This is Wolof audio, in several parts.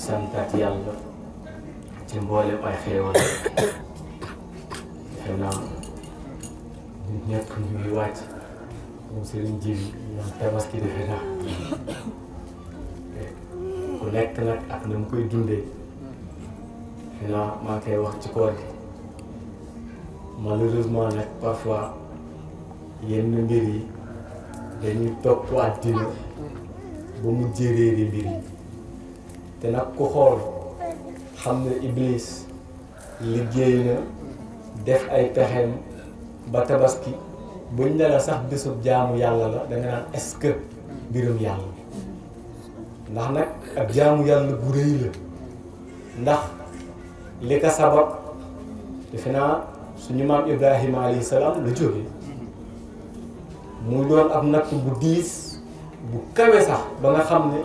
santaat yàlla ci mboolem ay xéewal defe naa ñun ñëpp ñu ngi wàcc moom sëriñ ji bi ñoom tabaski defe naa ku nekk nag ak na mu koy dundee defe naa maa ngi koy wax ci koor gi malheureusement nag parfois yenn mbir yi dañuy topp àddina ba mu jéréeri mbir yi te nag ku xool xam ne Iblis liggéey na def ay pexeem ba tabaski buñ ne la sax bésub jaamu yàlla la da nga naan est-ce que mbirum yàlla ndax nag ak jaamu yàlla bu rëy la ndax li ko sabab defe naa suñu maam Ibrahima alayhi salaam la jóge muy doon ab natt bu diis bu kawe sax ba nga xam ne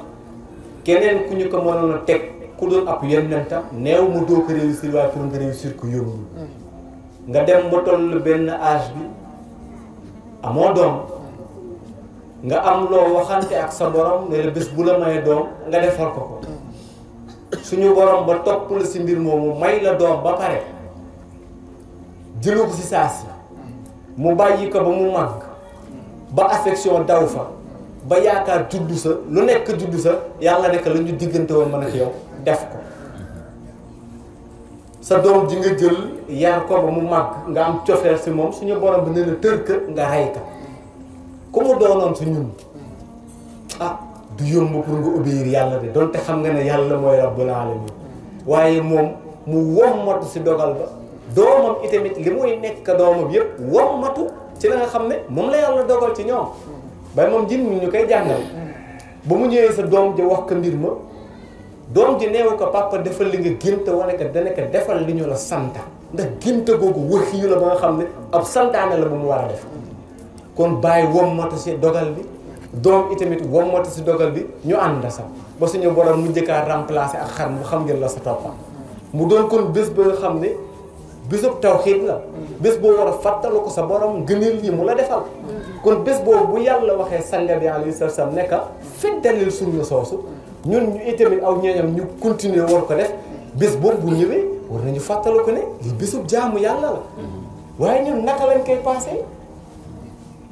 keneen ku ñu ko mënoon a teg ku doon ab yonentam neew mu doo ko réussir waaye pour nga réussir ko yombul nga dem ba toll benn âge bi amoo doom nga am loo waxante ak sa borom ne la bés bu la mayee doom nga defal ko suñu borom ba topp la si mbir moomu may la doom ba pare jëlu ko si saa si mu bàyyi ko ba mu màgg ba affection daw fa ba yaakaar juddu sa lu nekk juddu sa yàlla nekk la ñu diggante woon man ak yow def ko sa doom ji nga jël yar ko ba mu màgg nga am cofeel si moom suñu borom bi ne la tërk nga rey ka ku mu doonoon si ñun ah du yomb pour nga obéir yàlla de donte xam nga ne yàlla mooy rabbul alamin waaye moom mu wommatu si dogal ba doomam itamit li muy nekk doomam yëpp wommatu ci la nga xam ne moom la yàlla dogal ci ñoom bay moom jin mi ñu koy jàngal ba mu ñëwee sa doom ji wax ko mbir ma doom ji neewu ko papa defal li nga gént wane ko dana ko defal li ñu la santa ndax gént googu wax yu la ba nga xam ne ab santaane la bu mu war a def kon bàyyi wommatu si dogal bi doom itamit wommatu si dogal bi ñu ànd sax ba suñu borom mu njëkkaa remplacer ak xar mu xam ngeen la sa toppam mu doon kon bés ba nga xam ne bésub tawxiid la bés boo war a fàttalu ko sa borom gëneel yi mu la defal kon bés boobu bu yàlla waxee sanga bi alayhi salaam nekk feddalil suñu soosu ñun ñu itamit aw ñooñam ñu continuer war ko def bés boobu bu ñëwee war nañu fàttalu ko ne li bésub jaamu yàlla la waaye ñun naka lañ koy passé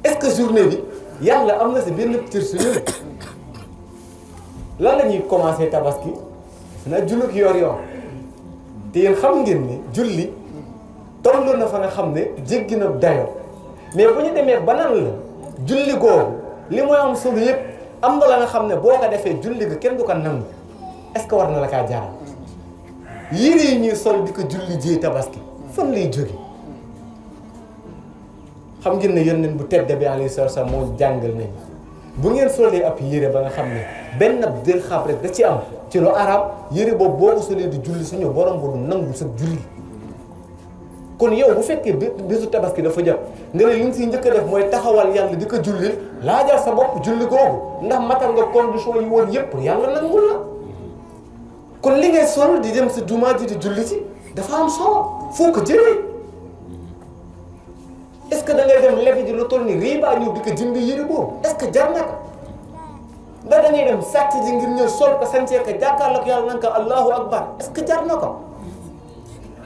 est-ce que journée bi yàlla am na si benn cër su ñun lan la ñuy commencé tabaski na julluk yor te yéen xam ngeen ne julli toll na fa nga xam ne jéggi na dayoo mais bu ñu demee ba nan la julli googu li mooy am solo yëpp am na la nga xam ne boo ko defee julli ga kenn du ko nangu est-ce que war na la kaa jaral yére yi ñuy sol di ko julli ji tabaski fan lay jóge xam ngeen ne yonent bu tedd bi alayhi salaam moo jàngal nañ bu ngeen solee ab yére ba nga xam ne benn ab dër xaab rek da ci am ci lu arab yére boobu boo ko solee di julli suñu borom bu du nangu sa julli kon yow bu fekkee bésu tabaski dafa jot nga ne li nga siy njëkk a def mooy taxawal yàlla di ko julli laajal sa bopp julli googu ndax matal nga condition yi woon yëpp yàlla nangul la kon li ngay sol di dem sa jumaa ji di julli ci dafa am solo foo ko jëlee est-ce que da ngay dem lebi ji lu toll ni riibaa ñëw di ko jënd yére boobu est-ce que jar na ko ndax da ngay dem sàcc ji ngir ñëw sol ko sancee ko jàkkaarloog yàlla nanga ko allahu akbar est-ce que jar na ko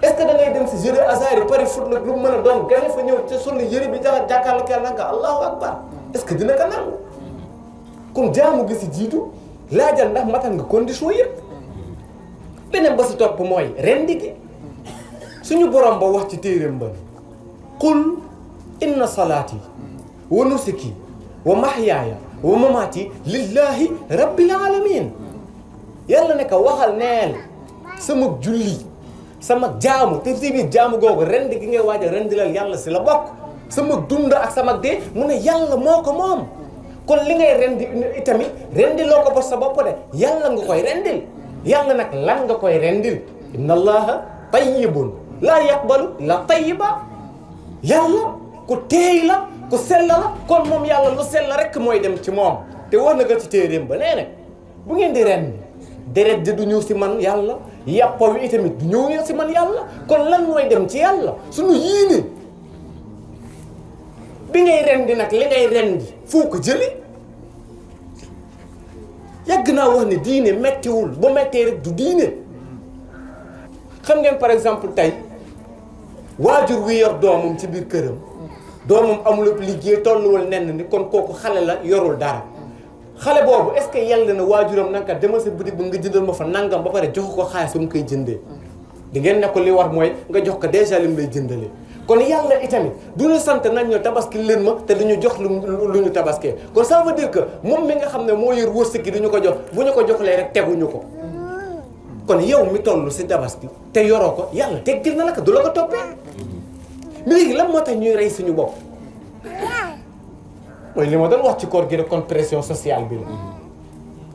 est-ce que da ngay dem si jeu de hasard yi pari foot la lu mën a doon gane fa ñëw te sol yére bi jàkkaarloog yàlla nanga ko allahu akbar est-ce que dina ko nangu kon jaamu gi si jiitu laajal ndax matal nga condition yëpp beneen ba si topp mooy rendi gi suñu borom ba wax ci téeréem ba qul inna salaati wa nusuki wa mahyaaya wa mamaati lillahi rabbil alamin yàlla ne ko waxal neel sama julli sama jaamu te si biir jaamu googu rendi gi ngay waaj a rendilal yàlla si la bokk sama dund ak sama dee mu ne yàlla moo ko moom kon li ngay rendi itamit rendiloo ko ba sa bopp de yàlla nga koy rendil yàlla nag lan nga koy rendil inna allaha tayyibun laa yaqbalu illa tayyiba yàlla ku teey la ku sell la kon moom yàlla lu sell rek mooy dem ci moom te war na ko ci téeréem ba nee nag bu ngeen di rendi deret ji du ñëw si man yàlla yàppa wi itamit du ñëw si man yàlla kon lan mooy dem ci yàlla suñu yéene bi ngay rendi nag li ngay rendi foo ko jëli yàgg naa wax ne diine mettiwul ba mettee rek du diine. xam ngeen par exemple tey waajur wi yor doomam ci biir këram doomam amul liggéey tolluwul nenn ni kon kooku xale la yorul dara xale boobu est-ce que yàlla na waajuram nanga demal sa boutique bi nga jëndal ma fa nangam ba pare jox ko xaalis ba mu koy jëndee di ngeen ne ko li war mooy nga jox ko déjà li mu lay jëndalee. kon yàlla itamit du ñu sant nañ ñu tabaski leen ma te duñu jox lu ñu tabaskee kon ça veut dire que moom mi nga xam ne moo yor wërsëg gi duñu ko jox bu ñu ko joxlee rek teguñu ko. kon yow mi toll si tabaski te yoroo ko yàlla teggil na la ko du la ko toppee mais léegi lan moo tax ñuy rey suñu bopp mooy li ma doon wax ci koor gi rek kon pression sociale bi la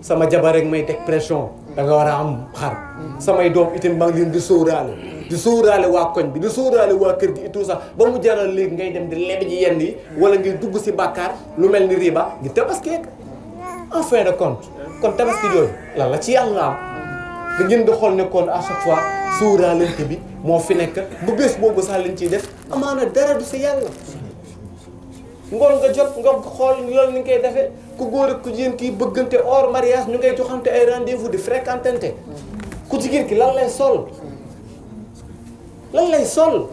sama jabar rek may teg pression da nga war a am xar samay doom itam maa ngi leen di sóoraale waa koñ bi di sóoraale waa kër gi et tout ça ba mu jaral léegi ngay dem di leb ji yenn yi wala ngay dugg si bàkkaar lu mel ni riba ngi tabaski en fin de compte kon tabaski yooyu lan la ci yàlla am da ngeen di xool nekkoon à chaque fois sóoraalante bi moo fi nekk bu bés boobu sax lañ ciy def amaana dara du si yàlla ngoon nga jot nga xool loolu ni nga koy defee ku góor ak ku jigéen kii bëggante hors mariage ñu ngay joxante ay rendez-vous di fréquentante ku jigéen ki lan lay sol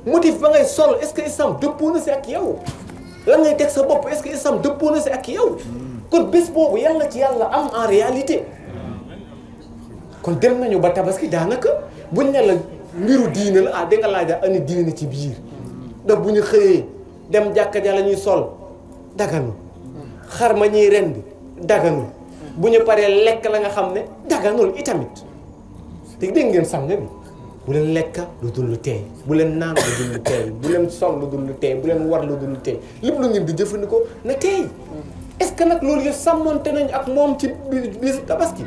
motif ba ngay sol est-ce que islam dëppoo na si ak yow lan ngay teg sa bopp est-ce que islam dëppoo na si ak yow kon bés boobu yàlla ci yàlla am en réalité kon dem nañu ba tabaski daanaka buñ ne la mbiru diine la da nga laaja ani diine ci biir ndax bu ñu xëyee dem jàkka ja la ñuy sol daganu xar ma ñuy rendi daganu bu ñu paree lekk la nga xam ne daganul itamit te dégg ngeen sang bi bu leen lekka lu dul lu teey bu leen naan lu dul lu teey bu leen sol lu dul lu teey bu leen war lu dul lu teey lépp lu ngeen di jëfandikoo na teey est-ce que nag loolu yëpp sàmmonte nañ ak moom ci biir tabaski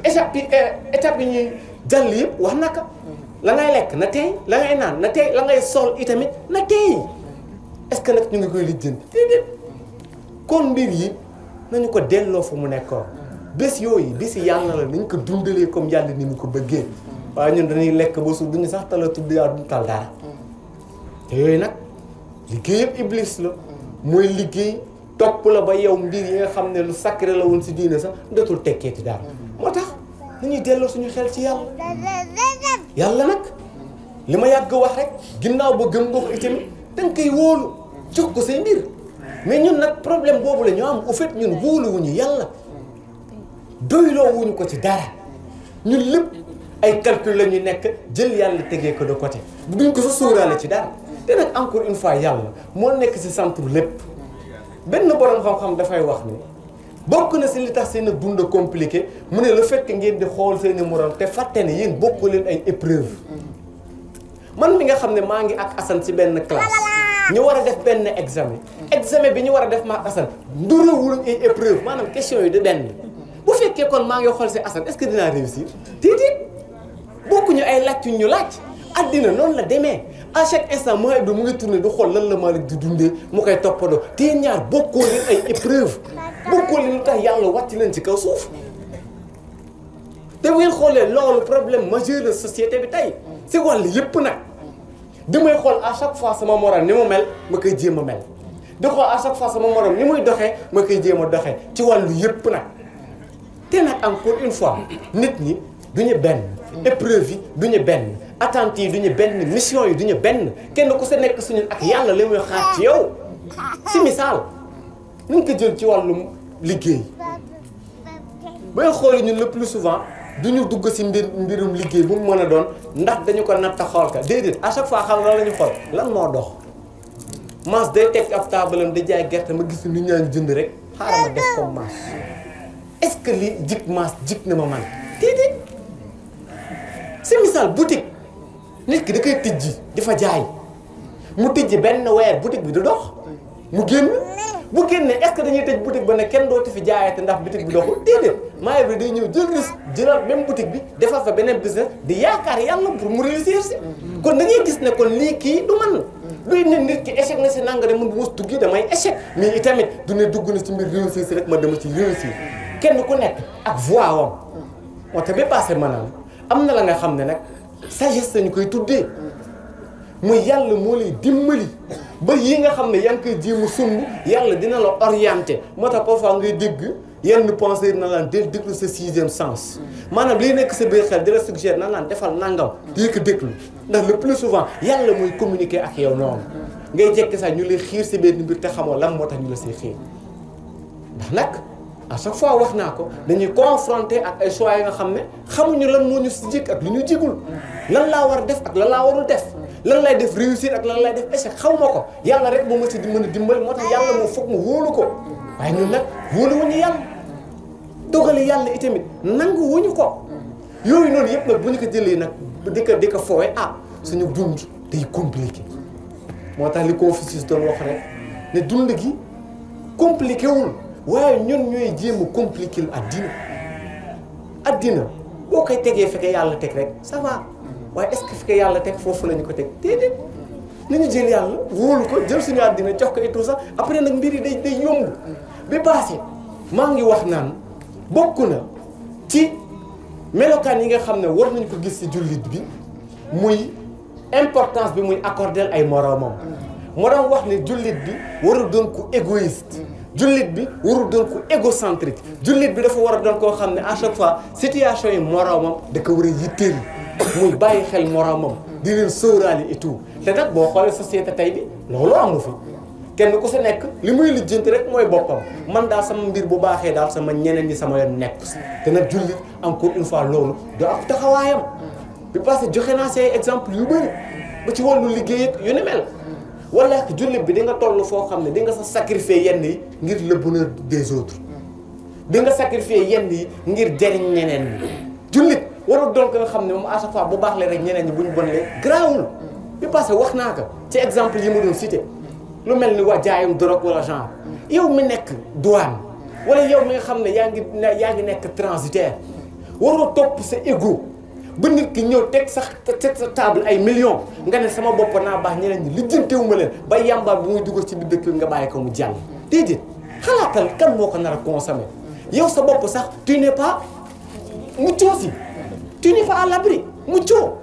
étape yi ñuy jàll yëpp wax naka la ngay lekk na teey la ngay naan na teey la ngay sol itamit na teey est-ce que nag ñu ngi koy lijjanti déedéet kon mbir yi nañu ko delloo fa mu nekkoon bés yooyu bési yàlla la nañ ko dundalee comme yàlla ni mu ko bëggee waaye ñun dañuy lekk ba suuf duñu sax tala tudd yaa duñu tal dara te yooyu nag liggéey yëpp iblis la mooy liggéey topp la ba yow mbir yi nga xam ne lu sacré la woon si diine sax dootul tekkeeti dara moo tax nañuy delloo suñu xel ci yàlla nag li ma yàgg wax rek ginnaaw ba gëm nga ko itamit danga koy wóolu jox ko say mbir mais ñun nag problème boobu la ñu am au fait ñun wóoluwuñu yàlla doyloo wuñu ko ci dara ñun lépp ay calcul la ñu nekk jël yàlla tegee ko de côté duñ ko sa sóoraale ci dara te nag encore une fois yàlla moo nekk ci centre lépp benn borom xam-xam dafay wax ni bokk na si li tax seen dund compliqué mu ne le fait que ngeen di xool seeni morom te fàtte ne yéen bokku leen ay épreuve man mi nga xam ne maa ngi ak Assane ci benn classe ñu war a def benn examen bi ñu war a def maak Assane ndurawul ay épreuve maanaam question yi di benn bu fekkee kon maa ngi xool si Assane est-ce que dinaa réussir déedéet bokkuñu ay laaj yu ñu laaj addina noonu la demee à chaque instant Malick bi mu ngi tourné du xool lan la Malick di dundee mu koy toppandoo te ñaar bokkoo leen ay épreuve bokkoo leen lu tax yàlla wàcc leen ci kaw suuf te bu ngeen xoolee loolu problème majeur la société bi tey si wàll yëpp nag damay xool à chaque fois sama morom ni mu mel ma koy jéem a mel di xool à chaque fois sama morom ni muy doxee ma koy jéem a doxee ci wàllu yëpp nag te nag encore une fois nit ñi du ñu benn épreuve yi du ñu benn attentes yi du ñu benn mission yi du ñu benn kenn ku sa nekk suñu ak yàlla li muy xaar ci yow si misaal nañ ko jël ci wàllum liggéey booy xool ñun le plus souvent du ñu dugg si mbirum liggéey bu mu mën a doon ndax dañu ko natta xool ka déedéet à chaque fois xam lan la ñu xool lan moo dox Mass day teg ab taabalam di jaay gerte ma gis nit ñaa ngi jënd rek xaaral ma def comme Mass est-ce que li jik Mass jik na ma man déedéet si misaal boutique nit ki da koy tijji di fa jaay mu tijji benn weer boutique bi du dox mu génn bu génnee est-ce que dañuy tëj boutique ba ne kenn dootu fi jaayate ndax boutique bi doxul déedéet maay bi day ñëw jël risque jëlal même boutique bi defar fa beneen business di yaakaar yàlla pour mu réussir si kon da ngay gis ne kon lii kii du man luy ne nit ki échec na si nanga de mun bu mus duggi damay échec mais itamit du ne dugg na ci mbir réussir si rek ma dama ci réussir kenn ku nekk ak voie wam moo tax ba passé maanaam am na la nga xam ne nag sagesse lañu koy tuddee muy yàlla moo lay dimbali ba yi nga xam ne yaa ngi koy jéem a sumb yàlla dina la orienté moo tax parfois ngay dégg yenn penseur na laan del déglu sa sixième sens maanaam liy nekk sa biir xel di la suggérer na laan defal nangam di ko déglu ndax le plus souvent yàlla muy communiquer ak yow noonu ngay jekk sax ñu lay xiir si benn mbir te xamoo lan moo tax ñu la see xiir ndax nag à chaque fois wax naa ko dañuy confronter ak ay choix yi nga xam ne xamuñu lan moo ñu si jik ak lu ñu jigul lan laa war a def ak lan laa warul def lan lay def réussir ak lan lay def échec xaw ma ko yàlla rek moo ma si mën a dimbali moo tax yàlla moo foog mu wóolu ko waaye ñun nag wóoluwuñu yàlla dogali yàlla itamit nangu wuñu ko yooyu noonu yëpp nag bu ñu ko jëlee nag di ko foowe suñu dund day compliqué moo tax li Confucius doon wax rek ne dund gi compliqué wul waaye ñun ñooy jéem a compliqué addina boo koy tegee fekke yàlla teg rek ça va waaye est-ce que fekke yàlla teg foofu la ñu ko teg déedéet nañu jël yàlla wóolu ko jël suñu addina jox ko et tout ça après nag mbir yi day yomb bi passé maa ngi wax naan bokk na ci melokaan yi nga xam ne war nañu ko gis ci jullit bi muy importance bi muy accorder ay moroomam moo doon wax ne jullit bi warul doon ku égoïste jullit bi warul doon ku égocentrique jullit bi dafa war a doon koo xam ne à chaque fois situation yi moroomam da ko war a yitteel muy bàyyi xel moroomam di leen sóoraale et tout te nag boo xoolee société tey bi loolu amu fi kenn ku si nekk li muy lijjanti rek mooy boppam man daal sama mbir bu baaxee daal sama ñeneen ñi sama yoon nekk si te nag jullit encore une fois loolu do ab taxawaayam bi parce que joxe naa say exemple yu bëri ba ci wàllu liggéey ak yu ni mel wala jullit bi di nga toll foo xam ne di nga sa sacrifier yenn yi ngir le bonheur des autres di nga sacrifier yenn yi ngir jëriñ ñeneen ñi jullit warul doon ko nga xam ne moom à chaque fois bu baax le rek ñeneen ñi bu ñu bonlee garaawul bi parce que wax naa ko ci exemple yi ma doon cité lu mel ni waa jaayum drogue wala genre yow mi nekk douane wala yow mi nga xam ne yaa ngi nekk transitaire waroo topp sa ego ba nit ki ñëw teg sa table ay millions nga ne sama bopp naa baax ñeneen ñi lijjantewuma leen ba yàmba bi muy dugal ci biir dëkk nga bàyyi ko mu jàll déedéet xalaatal kan moo ko nar a consommer yow sa bopp sax tu n'es pas muccoo si tu n'es pas à l'abri muccoo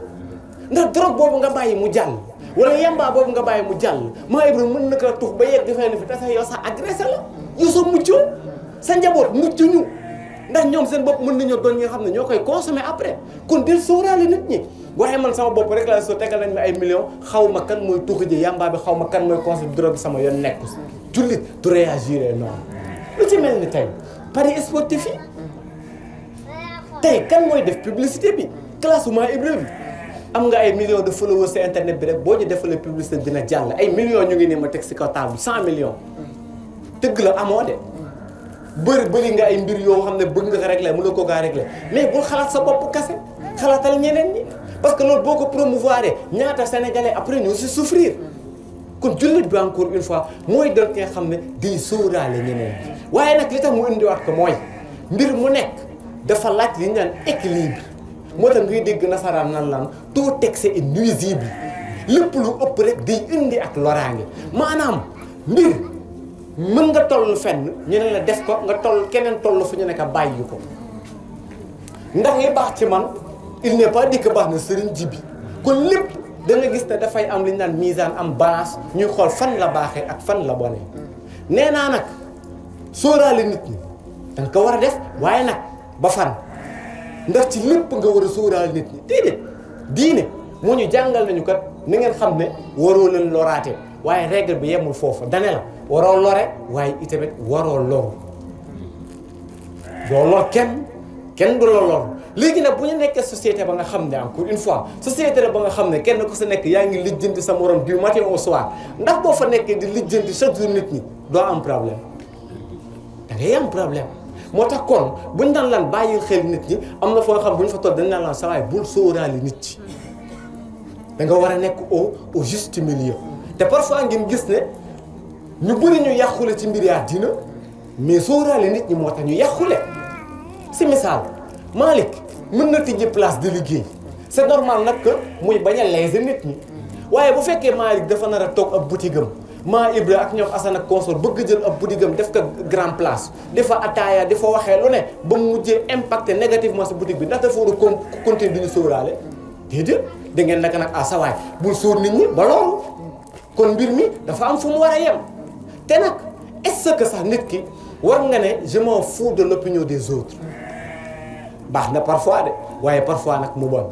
ndax drogue boobu nga bàyyi mu jàll wala yamba boobu nga bàyyi mu jàll maa Ibrahima mën na ko tux ba yegg fenn fi te sax yow sax agressé la yow soo muccoo sa njaboot muccuñu ndax ñoom seen bopp mën nañoo doon ñi nga xam ne ñoo koy consommer après kon del sóoraale nit ñi waaye man sama bopp rek la soo tegal nañ ma ay millions xaw ma kan mooy tuxi ji yamba bi xaw ma kan mooy consommer drogue bi sama yoon nekku si jullit du réagir noonu lu ci mel ni tey paris sportif yi tey kan mooy def publicité bi classe maa Ibrahima am nga ay millions de followers ci internet bi rek boo ñu defalee publicité dina jàll ay millions ñu ngi ne ma teg ci kaw table 100 millions tëgg la amoo de bëri nga ay mbir yoo xam ne bëgg nga ko régler mënoo ko gaa régler mais bul xalaat sa bopp kase xalaatal ñeneen ñi parce que loolu boo ko promouvoir ñaata sénégalais après ñoo si souffrir kon jullit bi encore une fois mooy doon ki nga xam ne day sóoraale ñeneen waaye nag li tax mu indiwaat ko mooy mbir mu nekk dafa laaj li ñu naan équilibre moo tax ngay dégg nasaraan nan lan tout excès est nuisible lépp lu ëpp rek day indi ak loraange maanaam mbir mën nga toll fenn ñu ne la def ko nga toll keneen toll fu ñu ne ko bàyyi ko ndax li baax ci man il n'est pas dit que baax na sëriñ ji bi kon lépp da nga gis ne dafay am li ñu naan misaan am balance ñuy xool fan la baaxee ak fan la bonee nee naa nag sóoraale nit ñi danga ko war a def waaye nag ba fan ndax ci lépp nga war a sóoraale nit ñi déedéet diine moo ñu jàngal nañu kat ni ngeen xam ne waroo leen loraate waaye règle bi yemul foofu dane la waroo lore waaye itamit waroo loru doo lor kenn du la lor léegi nag bu ñu nekkee société ba nga xam ne encore une fois société la ba nga xam ne kenn ku sa nekk yaa ngi lijjanti sa morom du matin au soir ndax boo fa nekkee di lijjanti chaque jour nit ñi doo am problème da ngay am problème moo tax kon buñ daan lan bàyyil xel nit ñi am na foo xam bu ñu fa toll dañ naan lan sa waay bul sóoraale nit ci da nga war a nekk au juste milieu te parfois ngeen gis ne ñu bëri ñu yàqule ci mbir yaa dina mais sóoraale nit ñi moo tax ñu yàqule si misaal Malick mën na tijji place de liggéey c'est normal nag que muy bañ a léser nit ñi waaye bu fekkee Malick dafa nar a toog ab boutique am maa Ibra ak ñoom Assane ak consort bëgg jël ab boutique am def ko grand place dafa ataaya dafa waxee lu ne ba mu mujjee impacté négativement sa boutique bi ndax dafa war a continuer du ñu sóoraale déedéet da ngeen naka nag sa waay bul sóor nit ñi ba loolu kon mbir mi dafa am fu mu war a yem te nag est-ce que sax nit ki war nga ne je m'en fous de l'opinion des autres baax na parfois de waaye parfois nag mu bon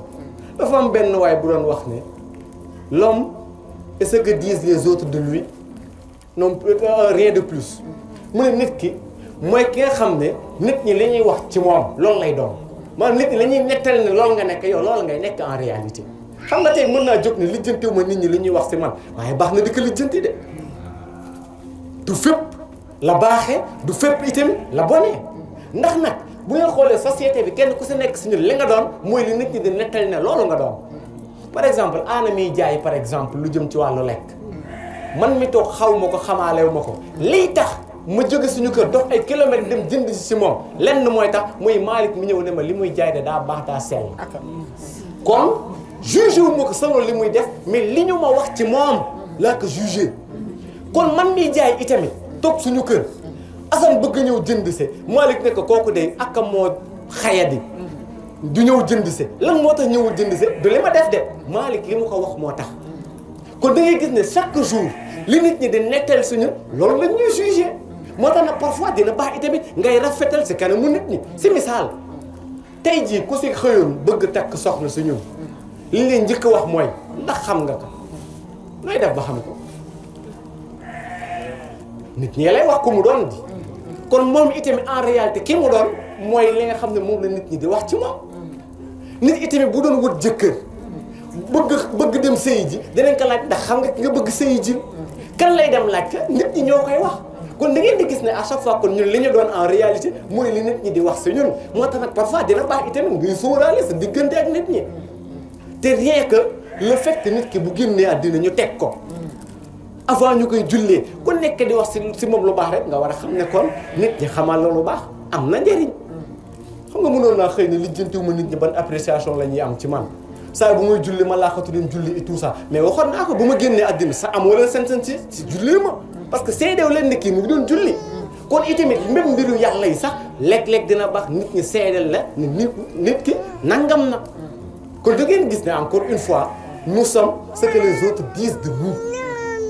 dafa am benn waaye bu doon wax ne l'homme et ce que disent les autres de lui non rien de plus mu ne nit ki mooy ki nga xam ne nit ñi li ñuy wax ci moom loolu lay doon maanaam nit ñi la ñuy nettal ne loolu nga nekk yow loolu ngay nekk en réalité xam nga tey mën naa jóg ne lijjantiwu ma nit ñi li ñuy wax ci man waaye baax na di ko lijjanti de du fépp la baaxee du fépp itam la bonee ndax nag bu ngeen xoolee société bi kenn ku si nekk si ñun li nga doon mooy li nit ñi di nettali ne loolu nga doon par exemple ana miy jaay par exemple lu jëm ci wàllu lekk man mi toog xaw ma ko xamaalewu ma ko lii tax ma jóge suñu kër dox ay kilomètres dem jënd si moom lenn mooy tax muy Malick mi ñëw ne ma li muy jaay de daa baax daa sell kon jugé wu ma ko solo li muy def mais li ñu ma wax ci moom laa ko jugé kon man miy jaay itamit toog suñu kër Assane bëgg ñëw jënd se Malick ne ko kooku de ak moo xayadi du ñëw jënd se lan moo tax ñëwul jënd se du li ma def de Malick li mu ko wax moo tax kon da ngay gis ne chaque jour li nit ñi di nettal suñu loolu la ñuy jugé moo tax nag parfois dina baax itamit ngay rafetal si kanamu nit ñi si misaal tey jii ku si xëyoon bëgg takk soxna si ñun li leen njëkk wax mooy ndax xam nga ko nooy def ba xam ko nit ñi lay wax ku mu doon di kon moom itamit en réalité ki mu doon mooy li nga xam ne moom la nit ñi di wax ci moom nit itamit bu doon wut jëkkër bëgg dem sëy ji danañ ko laaj ndax xam nga ki nga bëgg sëy ji kan lay dem laaj ka nit ñi ñoo koy wax kon da ngeen di gis ne à chaque fois kon ñun li ñu doon en réalité mooy li nit ñi di wax si ñun moo tax nag parfois dina baax itamit ngay sóoraale sa diggante ak nit ñi te rien que le fait que nit ki bu génnee àddina ñu teg ko avant ñu koy jullee ku nekk di wax si moom lu baax rek nga war a xam ne kon nit ñi xamal la lu baax am na njëriñ xam nga mënoon naa xëy na lijjantiwu ma nit ñi ban appréciation la ñuy am ci man saa bu muy julli ma laaxatu dem julli et tout ça mais waxoon naa ko bu ma génnee àddina sa amoo leen seen si julli ma parce que seedew leen ne kii mu ngi doon julli kon itamit même mbiru yàlla yi sax léeg-léeg dina baax nit ñi seedeel la ne nit ki nangam na kon da ngeen gis ne encore une fois nous sommes ce que les autres disent de nous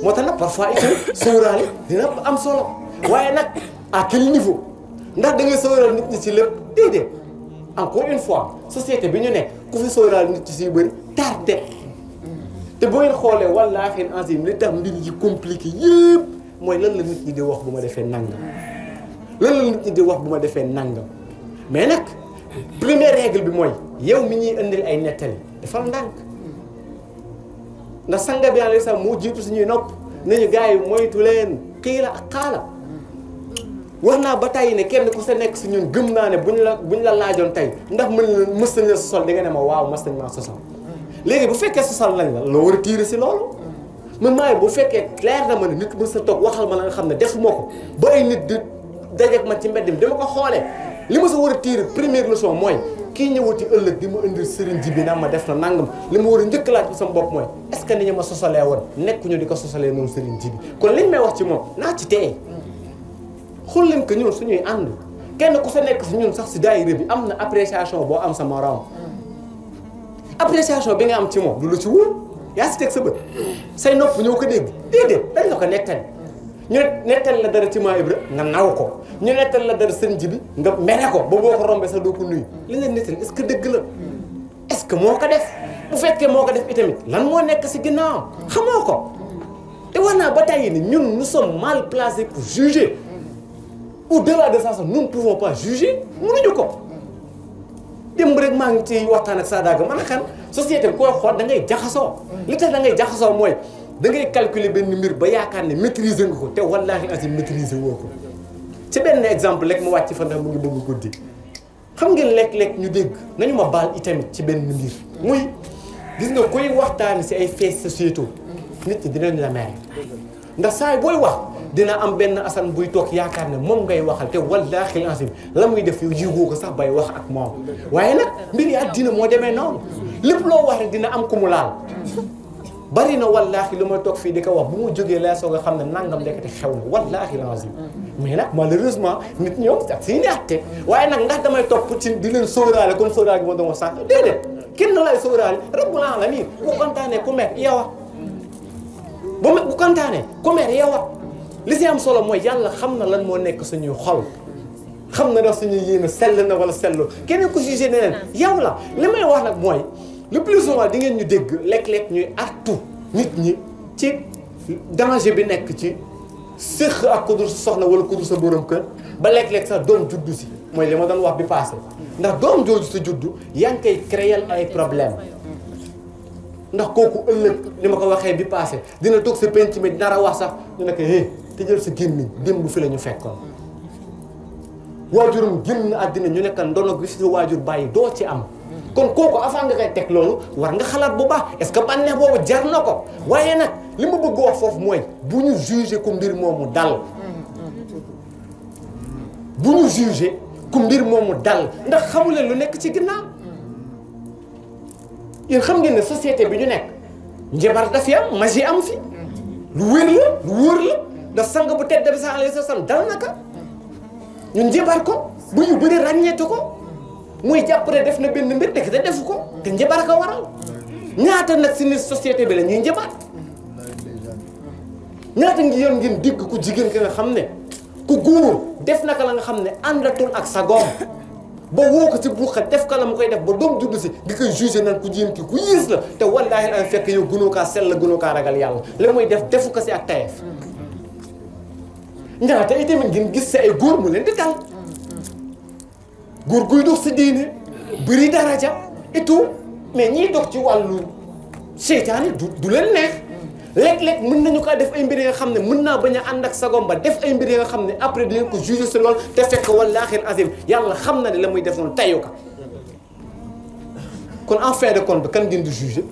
moo tax nag parfois itamit sóoraale dina am solo waaye nag à quel niveau ndax da ngay sóoraal nit ñi ci lépp déedéet encore une fois société bi ñu nekk ku fi sóoraal nit ñi ci bëri tardé te boo ngeen xoolee wallaahi azim li tax mbir yi compliqué yëpp mooy lan la nit ñi di wax bu ma defee nangam lan la nit ñi di wax bu ma defee nangam mais nag première règle bi mooy yow mi ñuy indil ay nettali dafa ndànk ndax sanga bi alayhi salaam moo jiitu suñuy nopp nañu gars yi moytu leen kii la ak xaala wax naa ba tey ne kenn ku sa nekk si ñun gëm naa ne buñ la laajoon tey ndax mës nañ la sosal di nga ne ma waaw mës nañ maa sosal léegi bu fekkee sosal nañ la loo war a tiire si loolu man maay bu fekkee leer na ma ne nit mës na toog waxal ma la nga xam ne defuma ko ba ay nit di dajeeg ma ci mbedd mi dama ko xoolee li ma sa war a tiire première leçon mooy kii ñëwati ëllëg di ma indil sëriñ ji bi naan ma def na nangam li ma war a njëkk laaj sama bopp mooy est-ce que ni ñu ma sosalee woon nekkuñu di ko sosalee noonu sëriñ ji bi kon liñ may wax ci moom naa ci tey xool leen que ñun suñuy ànd kenn ku sa nekk si ñun sax si daayira bi am na appréciation boo am sa morom appréciation bi nga am ci moom du la ci wóor yaa si teg sa bët say nopp ñëw ko dégg déedéet dañ la ko nettali ñu nettali la dara ci maa Ibra nga naw ko ñu nettali la dara sëriñ ji bi nga mere ko ba boo ko rombee sax doo ko nuyu li leen nettali est-ce que dëgg la est-ce que moo ko def bu fekkee moo ko def itamit lan moo nekk si ginnaawam xamoo ko te wax naa ba tey ni ñun nous sommes mal placés pour juger au-delà de ça sax nous ne pouvons pas juger mënuñu ko démb rek maa ngi ci waxtaan ak Sadaga man a kan société bi koy xool da ngay jaxasoo li tax da ngay jaxasoo mooy da ngay calculer benn mbir ba yaakaar ne maîtriser nga ko te wallaahi asi maîtriser woo ko ci benn exemple rek ma wàcc fa ndax mu ngi bëgg guddi xam ngeen lekk-lekk ñu dégg nañu ma baal itamit ci benn mbir muy gis nga koy waxtaan si ay faits sociétaux nit ñi dinañ la mere ndax saa booy wax dina am benn asan buy toog yaakaar ne moom ngay waxal te wallaahi azim la muy def yow yëgoo ko sax bay wax ak moom waaye nag mbir yi àddina moo demee noonu lépp loo wax rek dina am ku mu laal bari na wallaahi lu may toog fii di ko wax bu mu jógee laa soog a xam ne nangam ndekete xew na wallaahi azim mais nag malheureusement nit ñoom ak si ni àtte waaye nag ndax damay topp ci di leen sóoraale kon sóoraale gi ma doon wax sax déedéet kenn lay sóoraale rabbul alamin bu kontaanee ku mer yow bu kontaanee ku mer yow li si am solo mooy yàlla xam na lan moo nekk suñuy xol xam na ndax suñuy yéene sell na wala sellu keneen ko jugé neneen yow la li may wax nag mooy le plus souvent di ngeen ñu dégg léeg-léeg ñuy artu nit ñi ci danger bi nekk ci séq ak ku dul sa soxna wala ku dul sa borom kër ba léeg-léeg sax doom juddu si mooy li ma doon wax bi passé ndax doom jooju sa juddu yaa ngi koy créer ay problème ndax kooku ëllëg li ma ko waxee bi passé dina toog sa penc mi dara wax sax ñu ne ko te jël sa gémmiñ démb fi la ñu fekkoon waajurum génn àddina ñu nekk ndono gi si waajur bàyyi doo ci am kon kooku avant nga koy teg loolu war nga xalaat bu baax est-ce que bànneex boobu jar na ko waaye nag li ma bëgg wax foofu mooy bu ñu jugé ku mbir moomu dal bu ñu jugé ku mbir moomu dal ndax xamuleen lu nekk ci ginnaaw yéen xam ngeen ne société bi ñu nekk njabar daf am magie am fi lu wér la lu wóor la ndax sang bu tedd bi sa alayhi salaam dal naka ñun njabar ko bu ñu bëri ràññeetu ko muy jàpp ne def na benn mbir te defu ko te njabar ko waral ñaata nag si ni société bi la ñuy njabar ñaata ngi yoon ngeen digg ku jigéen ki nga xam ne ku góor def naka la nga xam ne àndatul ak sa goom ba woo ko ci buuxa def ka la mu koy def ba doom juddu si di koy jugé naan ku jigéen ki ku yiis la te wallaahi an fekk yow gënoo kaa sell la gënoo kaa ragal yàlla la muy def defu ko si ak tayef ñaata itamit ngeen gis si ay góor mu leen di dal góor guy dox si diine bëri daraja et tout mais ñiy dox ci wàllu seytaane du leen neex léeg-léeg mën nañu ko def ay mbir yi nga xam ne mën naa bañ a ànd ak sagom ba def ay mbir yi nga xam ne après dinañ ko jugé si loolu te fekk wallaahi azim yàlla xam na ne la muy def noonu tayu ko kon en fin de compte kan ngeen di jugé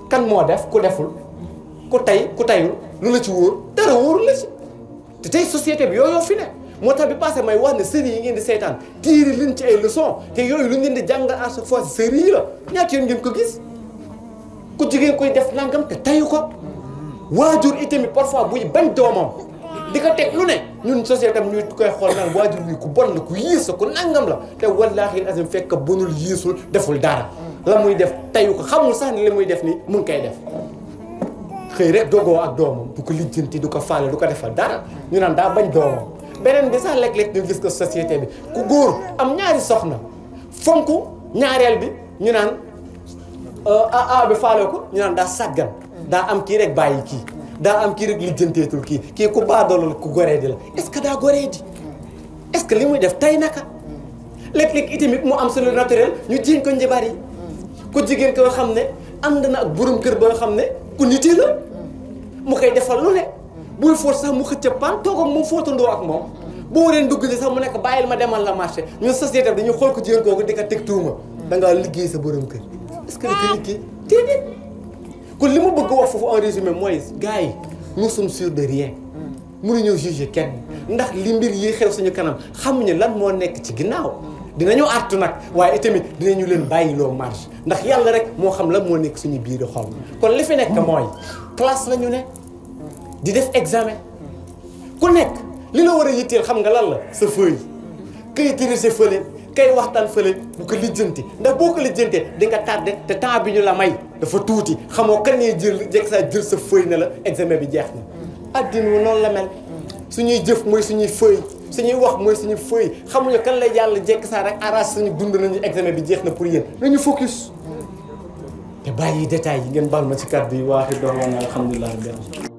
kan moo def ku deful ku tay ku tayul lu la ci wóor dara wóoru la ci te tey société bi yooyu fi ne moo tax bi passé may wax ne série yi ngeen di seetaan tiiri leen ci ay leçon te yooyu lu ngeen di jàngal à chaque fois si série yi la ñaata yoon ngeen ko gis ku jigéen koy def nangam te tayu ko waajur itamit parfois buy bañ doomam di ko teg lu ne ñun société tam ñuy koy xool naan waajur bi ku bon la ku yiis la ku nangam la te wallaahi azim fekk bonul yiisul deful dara la muy def tayu ko xamul sax ni li muy def ni mu ngi koy def xëy rek dogoo ak doomam du ko lijjanti du ko faale du ko defal dara ñu naan daa bañ doomam beneen bi sax léeg-léeg ñu gis ko société bi ku góor am ñaari soxna fonk ñaareel bi ñu naan bi faale ko ñu naan daa sàggan daa am kii rek bàyyi kii daa am kii rek lijjanteetul kii ku baadoolul ku goree di la est-ce que daa goree di est-ce que li muy def tay naka léeg-léeg itamit mu am sur le naturel ñu jiiñ ko njabar yi ku jigéen ko xam ne ànd na ak borom kër ba nga xam ne ku nitee la mu koy defal lu ne buy fóot sax mu xëcc pan toog ak moom fóotandoo ak moom boo waree dugg li sax mu nekk bàyyil ma demal la marché ñun société bi dañuy xool ko jigéen kooku di ko teg tuuma da ngaa liggéey sa borom kër est-ce que da ko liggéey déedéet kon li ma bëgg wax foofu en résumé mooy gars yi nous sommes sûrs de rien mënuñoo juger kenn ndax li mbir yi xew suñu kanam xamuñu lan moo nekk ci ginnaaw dinañu artu nag waaye itamit dinañu leen bàyyiloo marche ndax yàlla rek moo xam lan moo nekk suñu biir xol kon li fi nekk mooy classe la ñu ne di def examen ku nekk li la war a yitteel xam nga lan la sa feuille kay tirise fële kay waxtaan fële bu ko lijjanti ndax boo ko lijjantee di nga tardé te temps bi ñu la may dafa tuuti xamoo kan ngay jël jël sa feuille ne la examen bi jeex na addina wu noonu la mel suñuy jëf mooy suñuy feuille suñuy wax mooy suñu feuille xamuñu kan lay yàlla jekk saa rek arrache suñu dund nañu examen bi jeex na pour yéen nañu focus te bàyyi détails yi ngeen baal ma ci kàddu yi waaxi doon woon alhamdulilah.